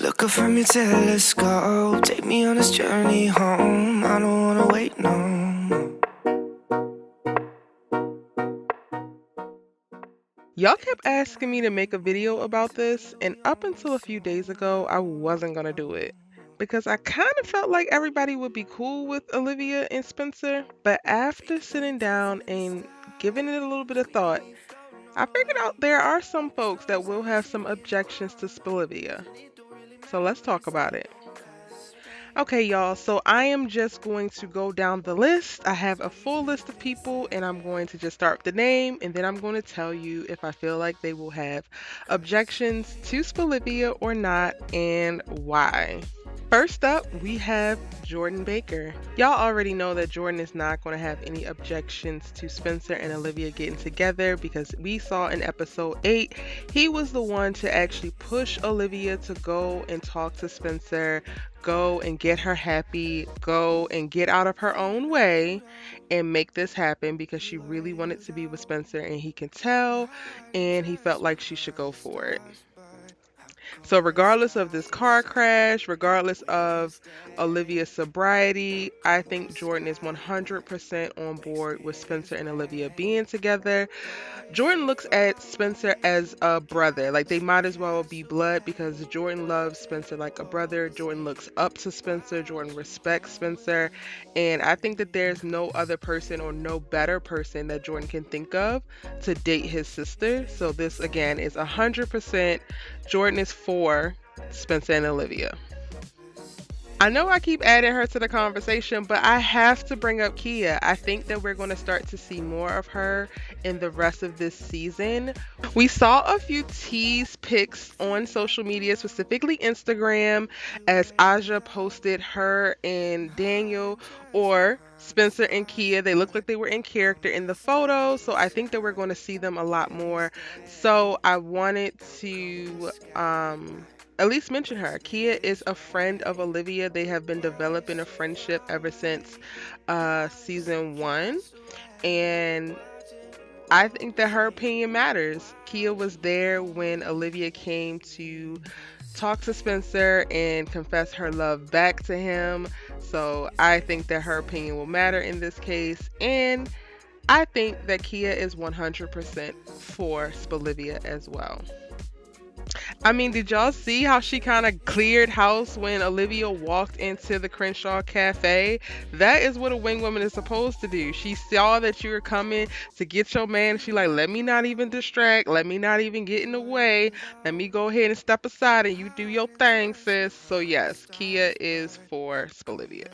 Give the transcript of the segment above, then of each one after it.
Look up from your telescope, take me on this journey home. I don't wanna wait no more. Y'all kept asking me to make a video about this, and up until a few days ago, I wasn't gonna do it because I kind of felt like everybody would be cool with Olivia and Spencer. But after sitting down and giving it a little bit of thought, I figured out there are some folks that will have some objections to Spelivia. So let's talk about it. Okay, y'all, so I am just going to go down the list. I have a full list of people, and I'm going to just start with the name, and then I'm going to tell you if I feel like they will have objections to Spelivia or not, and why. First up, we have Jordan Baker. Y'all already know that Jordan is not going to have any objections to Spencer and Olivia getting together because we saw in episode 8, he was the one to actually push Olivia to go and talk to Spencer, go and get her happy, go and get out of her own way and make this happen because she really wanted to be with Spencer and he can tell, and he felt like she should go for it. So, regardless of this car crash, regardless of Olivia's sobriety, I think Jordan is 100% on board with Spencer and Olivia being together. Jordan looks at Spencer as a brother. Like, they might as well be blood because Jordan loves Spencer like a brother. Jordan looks up to Spencer. Jordan respects Spencer. And I think that there's no other person or no better person that Jordan can think of to date his sister. So this, again, is 100% Jordan is for Spencer and Olivia. I know I keep adding her to the conversation, but I have to bring up Kia. I think that we're going to start to see more of her in the rest of this season. We saw a few tease pics on social media, specifically Instagram, as Aja posted her and Daniel or Spencer and Kia. They looked like they were in character in the photo, so I think that we're going to see them a lot more. So I wanted to at least mention her. Kia is a friend of Olivia. They have been developing a friendship ever since season 1. And I think that her opinion matters. Kia was there when Olivia came to talk to Spencer and confess her love back to him. So I think that her opinion will matter in this case. And I think that Kia is 100% for Spelivia as well. I mean, did y'all see how she kind of cleared house when Olivia walked into the Crenshaw Cafe? That is what a wing woman is supposed to do. She saw that you were coming to get your man. She like, let me not even distract. Let me not even get in the way. Let me go ahead and step aside and you do your thing, sis. So yes, Kia is for Spelivia.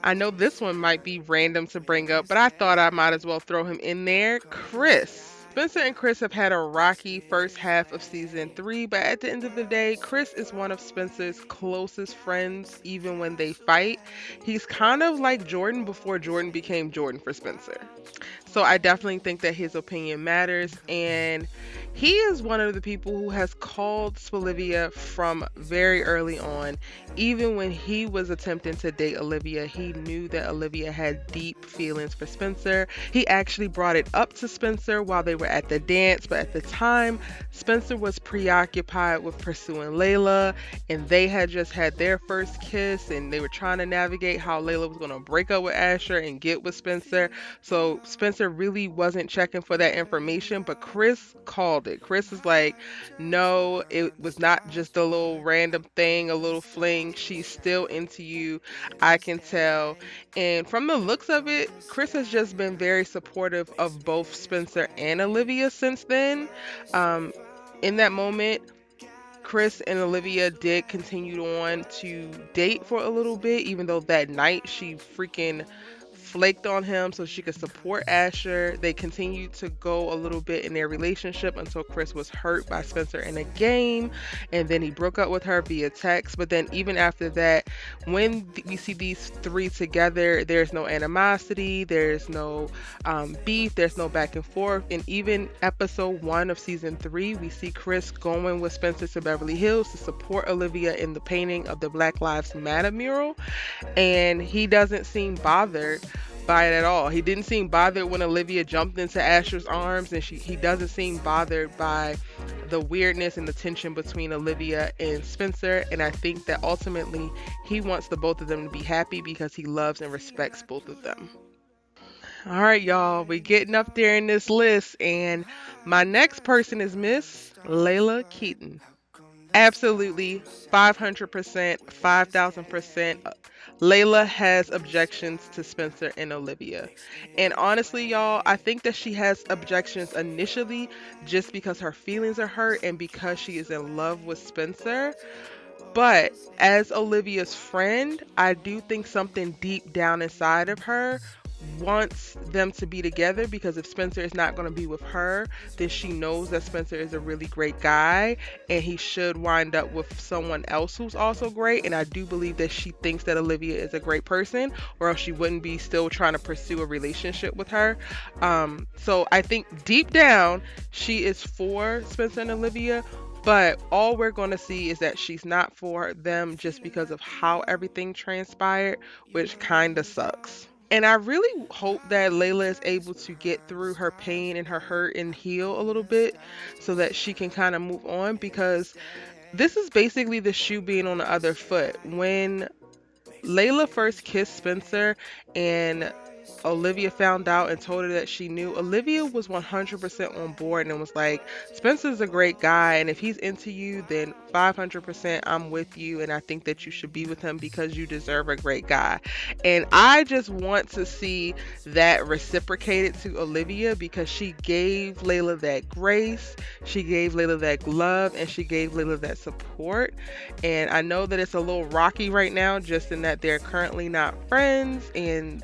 I know this one might be random to bring up, but I thought I might as well throw him in there. Chris. Spencer and Chris have had a rocky first half of season 3, but at the end of the day, Chris is one of Spencer's closest friends, even when they fight. He's kind of like Jordan before Jordan became Jordan for Spencer. So I definitely think that his opinion matters, and he is one of the people who has called Spelivia from very early on. Even when he was attempting to date Olivia, he knew that Olivia had deep feelings for Spencer. He actually brought it up to Spencer while they were at the dance, but at the time, Spencer was preoccupied with pursuing Layla, and they had just had their first kiss, and they were trying to navigate how Layla was going to break up with Asher and get with Spencer. So Spencer really wasn't checking for that information, but Chris called it. Chris is like, no, it was not just a little random thing, a little fling. She's still into you. I can tell. And from the looks of it, Chris has just been very supportive of both Spencer and Olivia since then. In that moment, Chris and Olivia did continue on to date for a little bit, even though that night she freaking flaked on him so she could support Asher. They continued to go a little bit in their relationship until Chris was hurt by Spencer in a game, and then he broke up with her via text. But then even after that, when we see these three together, there's no animosity, there's no beef, there's no back and forth. And even episode 1 of season 3, we see Chris going with Spencer to Beverly Hills to support Olivia in the painting of the Black Lives Matter mural, and he doesn't seem bothered by it at all. He didn't seem bothered when Olivia jumped into Asher's arms, and he doesn't seem bothered by the weirdness and the tension between Olivia and Spencer. And I think that ultimately he wants the both of them to be happy because he loves and respects both of them. All right, y'all, we getting up there in this list, and my next person is Miss Layla Keaton. Absolutely, 500%, 5,000%. Layla has objections to Spencer and Olivia. And honestly, y'all, I think that she has objections initially just because her feelings are hurt and because she is in love with Spencer. But as Olivia's friend, I do think something deep down inside of her wants them to be together, because if Spencer is not going to be with her, then she knows that Spencer is a really great guy and he should wind up with someone else who's also great. And I do believe that she thinks that Olivia is a great person, or else she wouldn't be still trying to pursue a relationship with her. So I think deep down she is for Spencer and Olivia, but all we're going to see is that she's not for them just because of how everything transpired, which kind of sucks. And I really hope that Layla is able to get through her pain and her hurt and heal a little bit so that she can kind of move on, because this is basically the shoe being on the other foot. When Layla first kissed Spencer and Olivia found out and told her that she knew, Olivia was 100% on board and was like, Spencer's a great guy, and if he's into you, then 500% I'm with you, and I think that you should be with him because you deserve a great guy. And I just want to see that reciprocated to Olivia, because she gave Layla that grace, she gave Layla that love, and she gave Layla that support. And I know that it's a little rocky right now, just in that they're currently not friends, and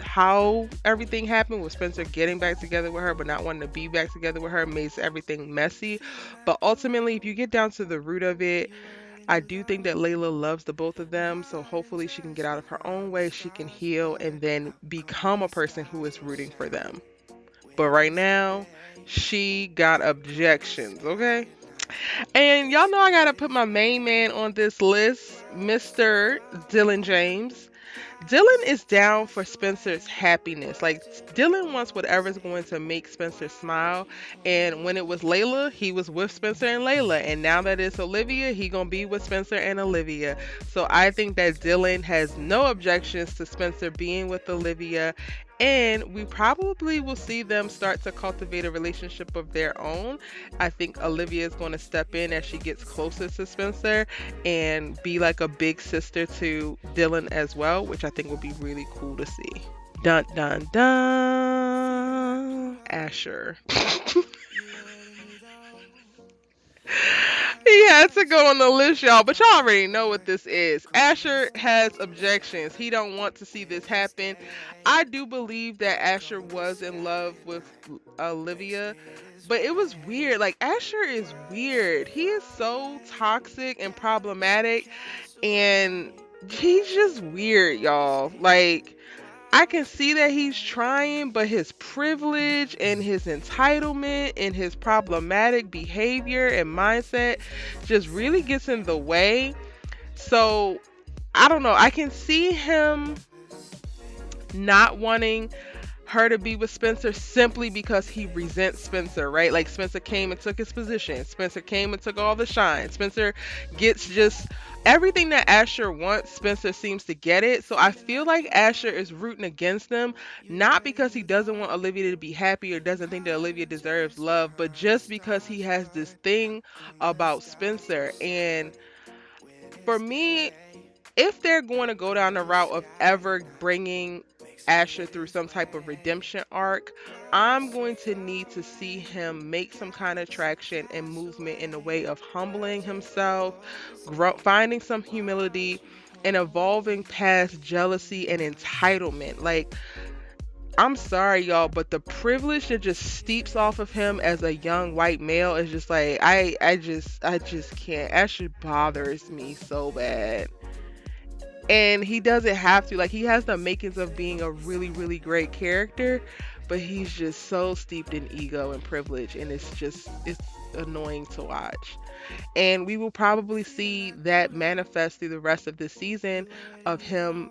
how everything happened with Spencer getting back together with her but not wanting to be back together with her makes everything messy. But ultimately, if you get down to the root of it, I do think that Layla loves the both of them, so hopefully she can get out of her own way, she can heal, and then become a person who is rooting for them. But right now, she got objections, okay? And y'all know I gotta put my main man on this list, Mr. Dillon James. Dillon is down for Spencer's happiness. Like, Dillon wants whatever's going to make Spencer smile. And when it was Layla, he was with Spencer and Layla. And now that it's Olivia, he gonna be with Spencer and Olivia. So I think that Dillon has no objections to Spencer being with Olivia. And we probably will see them start to cultivate a relationship of their own. I think Olivia is going to step in as she gets closer to Spencer and be like a big sister to Dillon as well, which I think will be really cool to see. Dun dun dun. Asher. He had to go on the list, y'all, but y'all already know what this is. Asher has objections. He don't want to see this happen. I do believe that Asher was in love with Olivia, but it was weird. Like, Asher is weird. He is so toxic and problematic, and he's just weird, y'all. Like, I can see that he's trying, but his privilege and his entitlement and his problematic behavior and mindset just really gets in the way. So, I don't know. I can see him not wanting her to be with Spencer simply because he resents Spencer, right? Like, Spencer came and took his position. Spencer came and took all the shine. Spencer gets just everything that Asher wants. Spencer seems to get it. So I feel like Asher is rooting against them, not because he doesn't want Olivia to be happy or doesn't think that Olivia deserves love, but just because he has this thing about Spencer. And for me, if they're going to go down the route of ever bringing Asher through some type of redemption arc, I'm going to need to see him make some kind of traction and movement in the way of humbling himself, finding some humility, and evolving past jealousy and entitlement. Like, I'm sorry, y'all, but the privilege that just steeps off of him as a young white male is just like, I just can't. Asher bothers me so bad. And he doesn't have to. Like, he has the makings of being a really, really great character, but he's just so steeped in ego and privilege, and it's annoying to watch. And we will probably see that manifest through the rest of the season, of him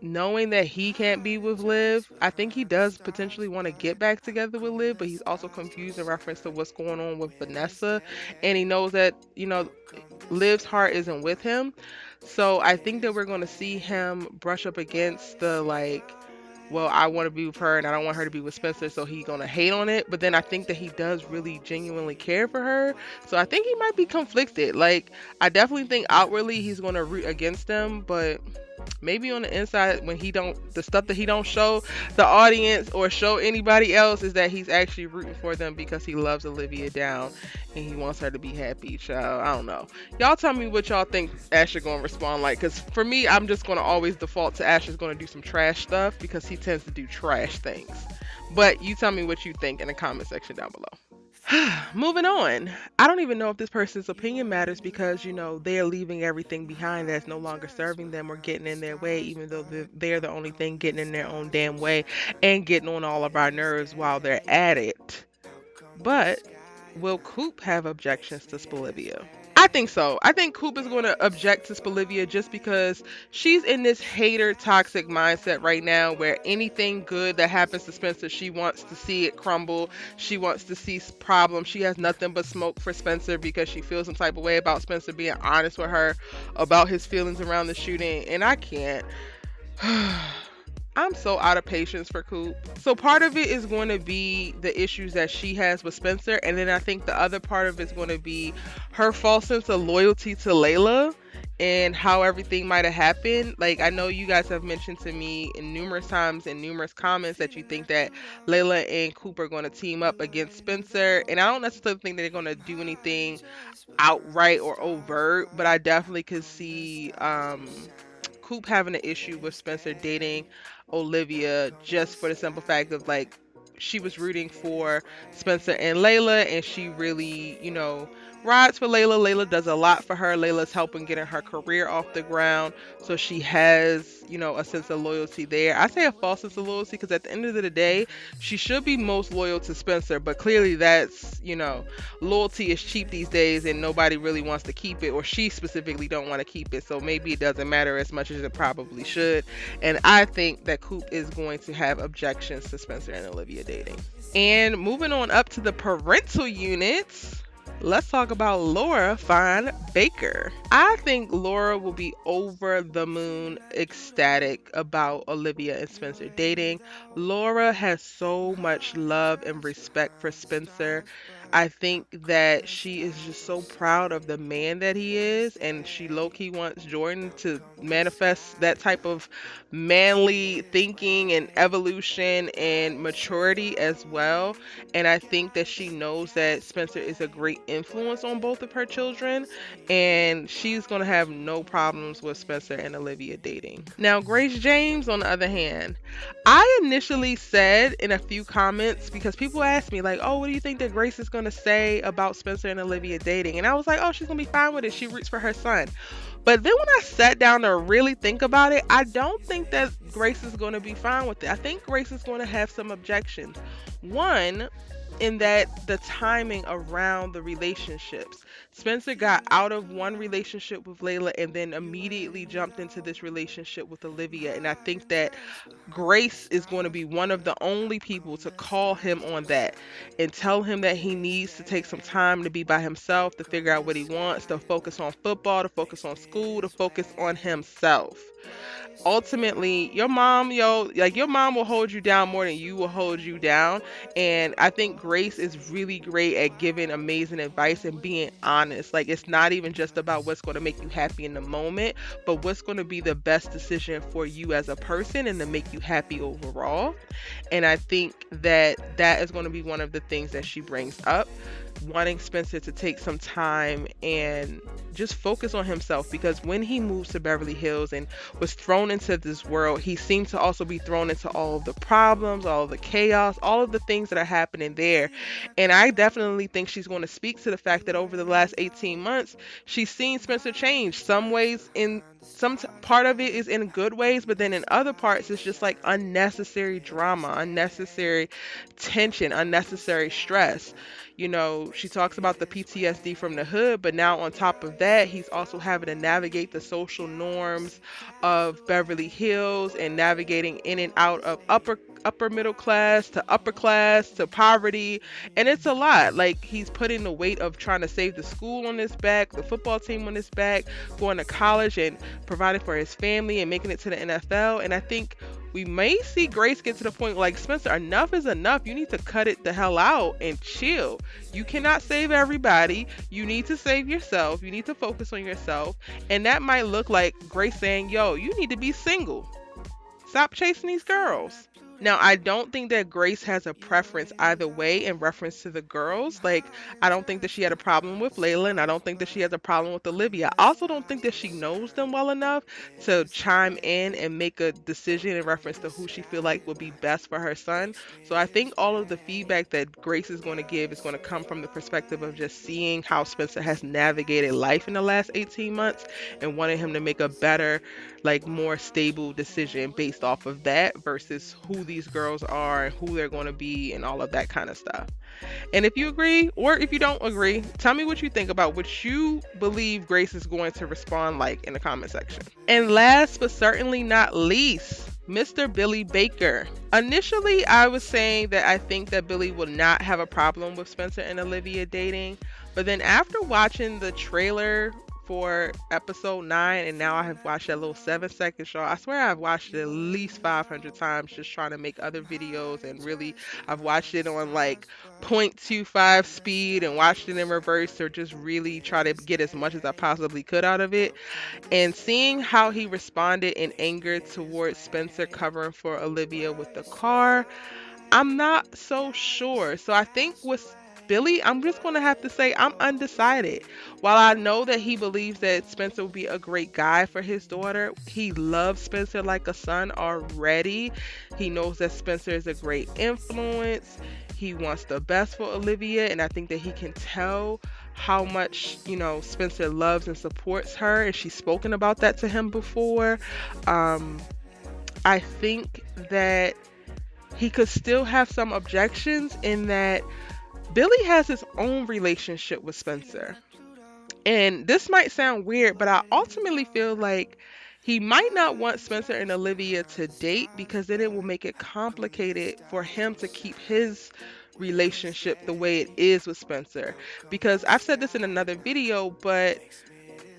knowing that he can't be with Liv, I think he does potentially want to get back together with Liv, but he's also confused in reference to what's going on with Vanessa. And he knows that, Liv's heart isn't with him. So I think that we're going to see him brush up against the like, well, I want to be with her and I don't want her to be with Spencer, so he's gonna hate on it. But then I think that he does really genuinely care for her. So I think he might be conflicted. Like, I definitely think outwardly he's gonna root against them, but maybe on the inside, when he don't, the stuff that he don't show the audience or show anybody else is that he's actually rooting for them because he loves Olivia down and he wants her to be happy. Child, I don't know. Y'all tell me what y'all think Asher gonna respond like, because for me, I'm just gonna always default to Asher's gonna do some trash stuff because he tends to do trash things. But you tell me what you think in the comment section down below. Moving on. I don't even know if this person's opinion matters because, they're leaving everything behind that's no longer serving them or getting in their way, even though they're the only thing getting in their own damn way and getting on all of our nerves while they're at it. But will Coop have objections to Spelivia? I think so. I think Coop is going to object to Spelivia just because she's in this hater toxic mindset right now where anything good that happens to Spencer, she wants to see it crumble. She wants to see problems. She has nothing but smoke for Spencer because she feels some type of way about Spencer being honest with her about his feelings around the shooting. And I can't. I'm so out of patience for Coop. So part of it is going to be the issues that she has with Spencer, and then I think the other part of it is going to be her false sense of loyalty to Layla and how everything might have happened. Like, I know you guys have mentioned to me in numerous times in numerous comments that you think that Layla and Coop are going to team up against Spencer, and I don't necessarily think that they're going to do anything outright or overt, but I definitely could see Coop having an issue with Spencer dating Olivia just for the simple fact of like she was rooting for Spencer and Layla and she really, rides for Layla. Layla does a lot for her. Layla's helping getting her career off the ground. So she has, a sense of loyalty there. I say a false sense of loyalty because at the end of the day, she should be most loyal to Spencer, but clearly that's, loyalty is cheap these days and nobody really wants to keep it, or she specifically don't want to keep it. So maybe it doesn't matter as much as it probably should. And I think that Coop is going to have objections to Spencer and Olivia dating. And moving on up to the parental units, let's talk about Laura Fine Baker. I think Laura will be over the moon ecstatic about Olivia and Spencer dating. Laura has so much love and respect for Spencer. I think that she is just so proud of the man that he is, and she low-key wants Jordan to manifest that type of manly thinking and evolution and maturity as well. And I think that she knows that Spencer is a great influence on both of her children, and she's going to have no problems with Spencer and Olivia dating. Now, Grace James, on the other hand, I initially said in a few comments, because people asked me, like, oh, what do you think that Grace is going to say about Spencer and Olivia dating? And I was like, oh, she's going to be fine with it. She roots for her son. But then when I sat down to really think about it, I don't think that Grace is going to be fine with it. I think Grace is going to have some objections. One, in that the timing around the relationships. Spencer got out of one relationship with Layla and then immediately jumped into this relationship with Olivia. And I think that Grace is going to be one of the only people to call him on that and tell him that he needs to take some time to be by himself, to figure out what he wants, to focus on football, to focus on school, to focus on himself. Ultimately, your mom, your mom will hold you down more than you will hold you down. And I think Grace is really great at giving amazing advice and being honest. Like, it's not even just about what's going to make you happy in the moment, but what's going to be the best decision for you as a person and to make you happy overall. And I think that that is going to be one of the things that she brings up, wanting Spencer to take some time and just focus on himself, because when he moved to Beverly Hills and was thrown into this world, he seemed to also be thrown into all of the problems, all of the chaos, all of the things that are happening there. And I definitely think she's going to speak to the fact that over the last 18 months, she's seen Spencer change some ways part of it is in good ways, but then in other parts it's just like unnecessary drama, unnecessary tension, unnecessary stress. She talks about the PTSD from the hood, but now on top of that, he's also having to navigate the social norms of Beverly Hills and navigating in and out of upper middle class to upper class to poverty. And it's a lot. Like, he's putting the weight of trying to save the school on his back, the football team on his back, going to college and providing for his family and making it to the NFL. And I think we may see Grace get to the point like, Spencer, enough is enough. You need to cut it the hell out and chill. You cannot save everybody. You need to save yourself. You need to focus on yourself. And that might look like Grace saying, yo, you need to be single. Stop chasing these girls. Now, I don't think that Grace has a preference either way in reference to the girls. Like, I don't think that she had a problem with Layla, and I don't think that she has a problem with Olivia. I also don't think that she knows them well enough to chime in and make a decision in reference to who she feel like would be best for her son. So I think all of the feedback that Grace is going to give is going to come from the perspective of just seeing how Spencer has navigated life in the last 18 months and wanting him to make a better, like, more stable decision based off of that versus who these girls are and who they're going to be and all of that kind of stuff. And if you agree or if you don't agree, tell me what you think about what you believe Grace is going to respond like in the comment section. And last but certainly not least, Mr. Billy Baker. Initially, I was saying that I think that Billy will not have a problem with Spencer and Olivia dating. But then after watching the trailer for episode 9, and now I have watched that little 7-second show, I swear I've watched it at least 500 times just trying to make other videos, and really I've watched it on like 0.25 speed and watched it in reverse, or just really try to get as much as I possibly could out of it. And seeing how he responded in anger towards Spencer covering for Olivia with the car, I'm not so sure. So I think with Billy, I'm just going to have to say I'm undecided. While I know that he believes that Spencer will be a great guy for his daughter, he loves Spencer like a son already. He knows that Spencer is a great influence. He wants the best for Olivia, and I think that he can tell how much, Spencer loves and supports her, and she's spoken about that to him before. I think that he could still have some objections in that Billy has his own relationship with Spencer. And this might sound weird, but I ultimately feel like he might not want Spencer and Olivia to date because then it will make it complicated for him to keep his relationship the way it is with Spencer. Because I've said this in another video,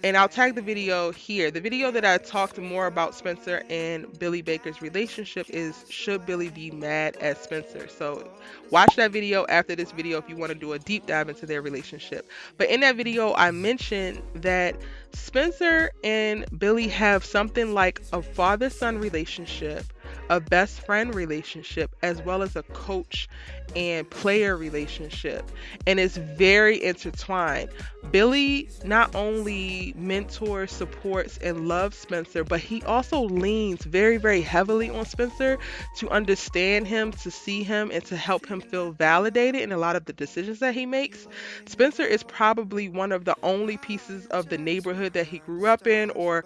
and I'll tag the video here. The video that I talked more about Spencer and Billy Baker's relationship is, should Billy be mad at Spencer? So watch that video after this video if you want to do a deep dive into their relationship. But in that video, I mentioned that Spencer and Billy have something like a father-son relationship, a best friend relationship, as well as a coach and player relationship. And it's very intertwined. Billy not only mentors, supports, and loves Spencer, but he also leans very, very heavily on Spencer to understand him, to see him, and to help him feel validated in a lot of the decisions that he makes. Spencer is probably one of the only pieces of the neighborhood that he grew up in, or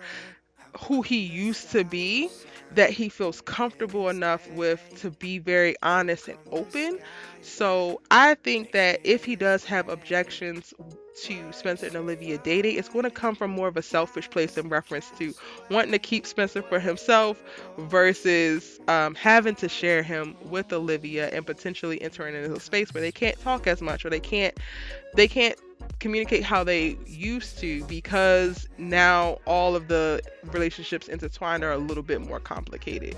who he used to be, that he feels comfortable enough with to be very honest and open. So I think that if he does have objections to Spencer and Olivia dating, it's going to come from more of a selfish place in reference to wanting to keep Spencer for himself versus having to share him with Olivia and potentially entering into a space where they can't talk as much, or they can't communicate how they used to, because now all of the relationships intertwined are a little bit more complicated.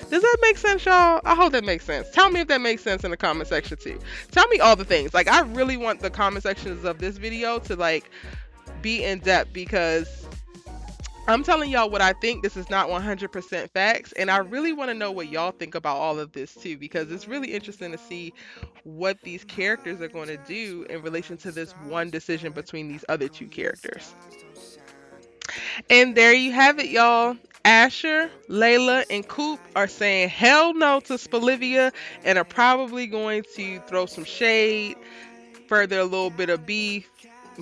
Does that make sense, y'all? I hope that makes sense. Tell me if that makes sense in the comment section too. Tell me all the things. Like, I really want the comment sections of this video to like be in depth, because I'm telling y'all what I think. This is not 100% facts, and I really want to know what y'all think about all of this too, because it's really interesting to see what these characters are going to do in relation to this one decision between these other two characters. And there you have it, y'all. Asher, Layla, and Coop are saying hell no to Spelivia and are probably going to throw some shade, further a little bit of beef,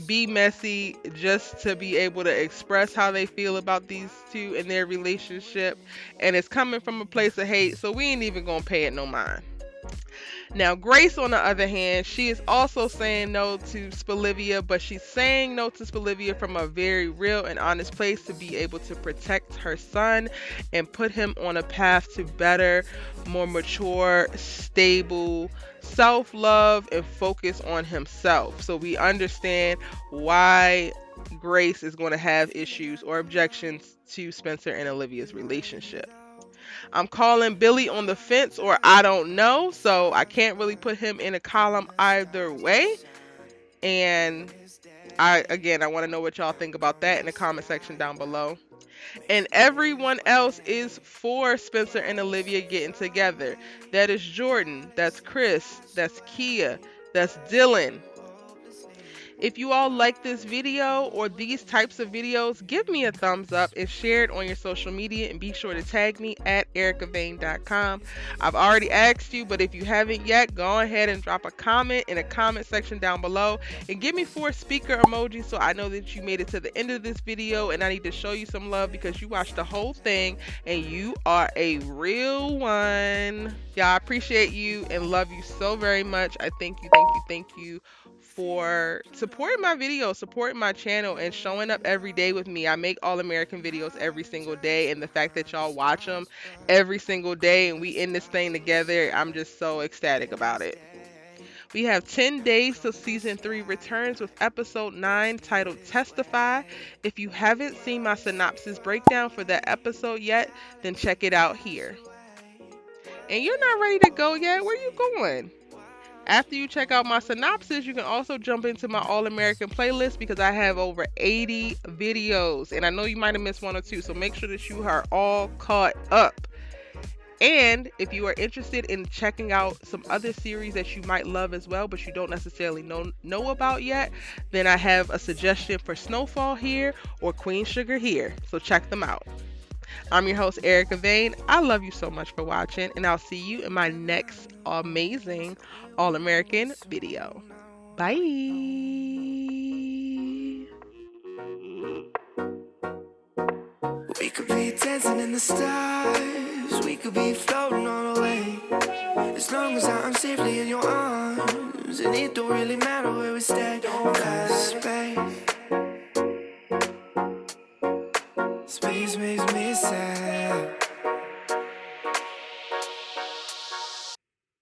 be messy just to be able to express how they feel about these two and their relationship. And it's coming from a place of hate, so we ain't even gonna pay it no mind. Now, Grace, on the other hand, she is also saying no to Spelivia, but she's saying no to Spelivia from a very real and honest place to be able to protect her son and put him on a path to better, more mature, stable self love and focus on himself. So we understand why Grace is going to have issues or objections to Spencer and Olivia's relationship. I'm calling Billy on the fence, or I don't know, so I can't really put him in a column either way. And I want to know what y'all think about that in the comment section down below. And everyone else is for Spencer and Olivia getting together. That is Jordan, that's Chris, that's Kia, that's Dillon. If you all like this video or these types of videos, give me a thumbs up and share it on your social media, and be sure to tag me at ericavane.com. I've already asked you, but if you haven't yet, go ahead and drop a comment in the comment section down below and give me 4 speaker emojis so I know that you made it to the end of this video, and I need to show you some love because you watched the whole thing and you are a real one. Yeah, I appreciate you and love you so very much. I thank you for supporting my videos, supporting my channel, and showing up every day with me. I make All American videos every single day, and the fact that y'all watch them every single day and we in this thing together, I'm just so ecstatic about it. We have 10 days till season 3 returns with episode 9 titled Testify. If you haven't seen my synopsis breakdown for that episode yet, then check it out here. And you're not ready to go yet? Where you going? After you check out my synopsis, you can also jump into my All American playlist because I have over 80 videos. And I know you might have missed 1 or 2, so make sure that you are all caught up. And if you are interested in checking out some other series that you might love as well, but you don't necessarily know about yet, then I have a suggestion for Snowfall here or Queen Sugar here. So check them out. I'm your host, Erica Vane. I love you so much for watching, and I'll see you in my next amazing All-American video. Bye. We could be dancing in the stars, we could be floating on away. As long as I'm safely in your arms, and it don't really matter where we stay. Cause space makes me sad.